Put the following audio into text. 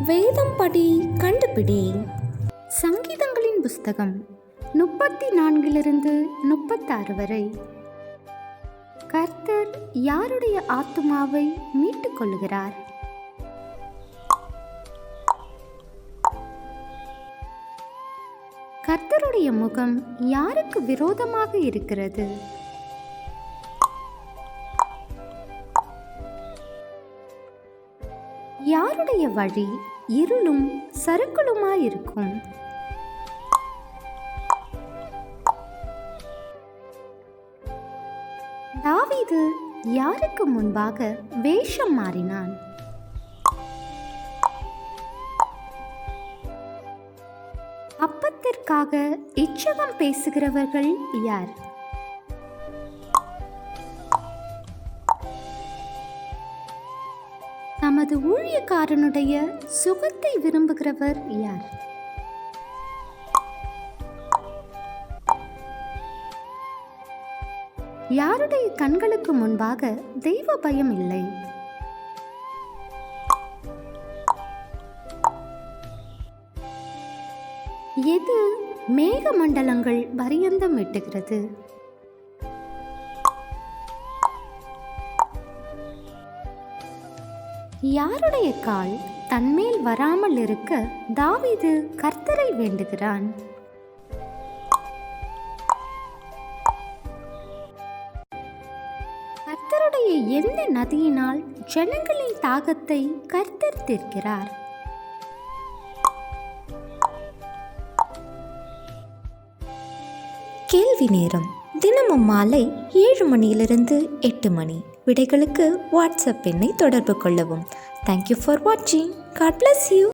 வேதம் படி கண்டுபிடி. சங்கீதங்களின் புஸ்தகம் 34 36 வரை. கர்த்தர் யாருடைய ஆத்துமாவை மீட்டுக் கொள்கிறார்? கர்த்தருடைய முகம் யாருக்கு விரோதமாக இருக்கிறது? யாருடைய வழி இருளும் சறுக்கலுமாயிருக்கும்? தாவீது யாருக்கு முன்பாக வேஷம் மாறினான்? அப்பத்திற்காக இச்சகம் பேசுகிறவர்கள் யார்? நமது ஊழியக்காரனுடைய சுகத்தை விரும்புகிறவர் யார்? யாருடைய கண்களுக்கு முன்பாக தெய்வ பயம் இல்லை? எது மேக மண்டலங்கள் பரியந்தம் எட்டுகிறது? யாருடைய கால் தன்மேல் வராமல் இருக்க தாவீது கர்த்தரை வேண்டுகிறான்? கர்த்தருடைய எந்த நதியினால் ஜனங்களின் தாகத்தை கர்த்தர் தீர்க்கிறார்? கேள்வி நேரம் தினமும் மாலை 7 மணியிலிருந்து 8 மணி. விடைகளுக்கு வாட்ஸ்அப் எண்ணை தொடர்பு கொள்ளவும். தேங்க்யூ ஃபார் வாட்சிங். God bless you.